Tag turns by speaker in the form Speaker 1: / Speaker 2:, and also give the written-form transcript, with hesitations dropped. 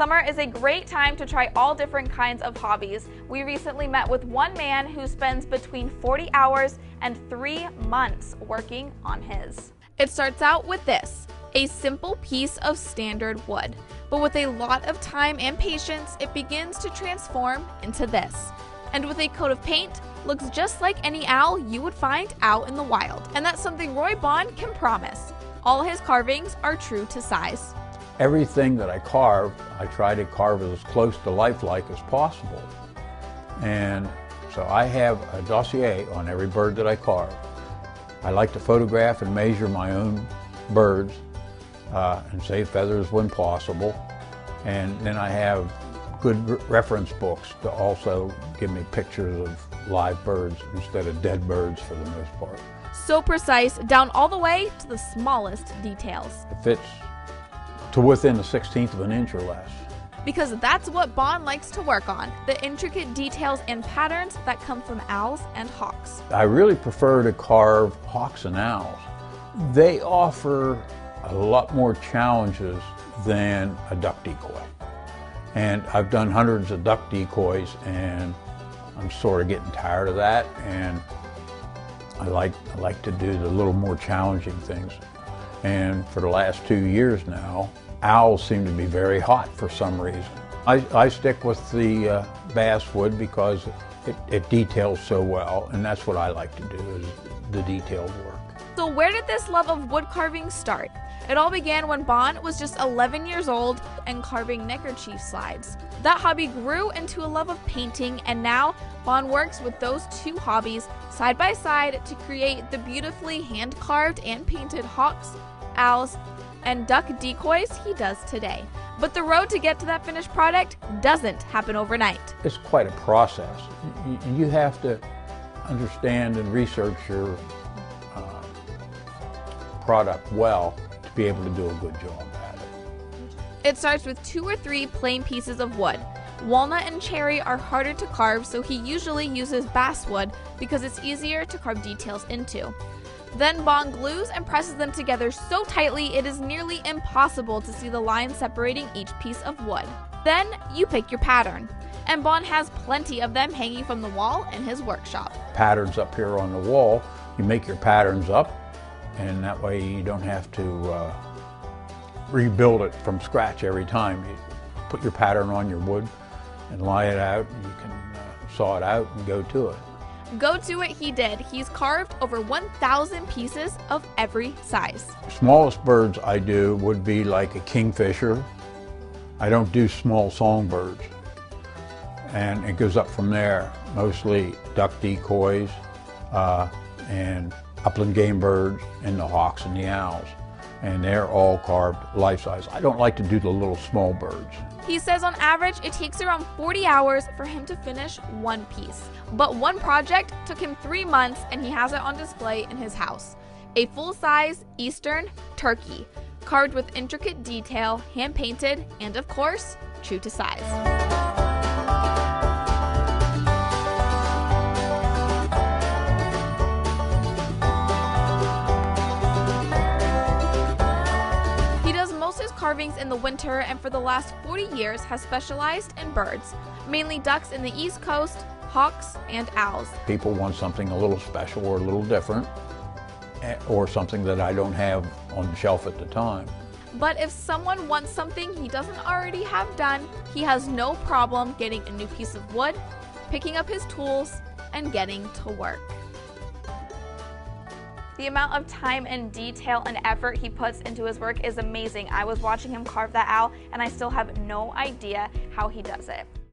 Speaker 1: Summer is a great time to try all different kinds of hobbies. We recently met with one man who spends between 40 hours and 3 months working on his. It starts out with this, a simple piece of standard wood. But with a lot of time and patience, it begins to transform into this. And with a coat of paint, looks just like any owl you would find out in the wild. And that's something Roy Bohn can promise. All his carvings are true to size.
Speaker 2: Everything that I carve, I try to carve as close to lifelike as possible. And so I have a dossier on every bird that I carve. I like to photograph and measure my own birds and save feathers when possible. And then I have good reference books to also give me pictures of live birds instead of dead birds for the most part.
Speaker 1: So precise, down all the way to the smallest details.
Speaker 2: It fits to within a 1/16 of an inch or less.
Speaker 1: Because that's what Bohn likes to work on, the intricate details and patterns that come from owls and hawks.
Speaker 2: I really prefer to carve hawks and owls. They offer a lot more challenges than a duck decoy. And I've done hundreds of duck decoys and I'm sort of getting tired of that, and I like to do the little more challenging things. And for the last 2 years now, owls seem to be very hot for some reason. I stick with the basswood because it details so well, and that's what I like to do, is the detailed work.
Speaker 1: So where did this love of wood carving start? It all began when Bohn was just 11 years old and carving neckerchief slides. That hobby grew into a love of painting, and now Bohn works with those two hobbies side by side to create the beautifully hand-carved and painted hawks, owls, and duck decoys he does today. But the road to get to that finished product doesn't happen overnight.
Speaker 2: It's quite a process. You have to understand and research your product well to be able to do a good job at it.
Speaker 1: It starts with 2 or 3 plain pieces of wood. Walnut and cherry are harder to carve, so he usually uses basswood because it's easier to carve details into. Then Bohn glues and presses them together so tightly it is nearly impossible to see the line separating each piece of wood. Then you pick your pattern, and Bohn has plenty of them hanging from the wall in his workshop.
Speaker 2: Patterns up here on the wall, you make your patterns up, and that way you don't have to rebuild it from scratch every time. You put your pattern on your wood and lie it out, and you can saw it out and go to it.
Speaker 1: Go to it he did. He's carved over 1,000 pieces of every size.
Speaker 2: The smallest birds I do would be like a kingfisher. I don't do small songbirds. And it goes up from there, mostly duck decoys and upland game birds and the hawks and the owls. And they're all carved life size. I don't like to do the little small birds.
Speaker 1: He says on average it takes around 40 hours for him to finish one piece. But one project took him 3 months, and he has it on display in his house. A full-size Eastern turkey, carved with intricate detail, hand-painted, and of course, true to size. Carvings in the winter, and for the last 40 years has specialized in birds, mainly ducks in the East Coast, hawks, and owls.
Speaker 2: People want something a little special or a little different, or something that I don't have on the shelf at the time.
Speaker 1: But if someone wants something he doesn't already have done, he has no problem getting a new piece of wood, picking up his tools, and getting to work. The amount of time and detail and effort he puts into his work is amazing. I was watching him carve that owl, and I still have no idea how he does it.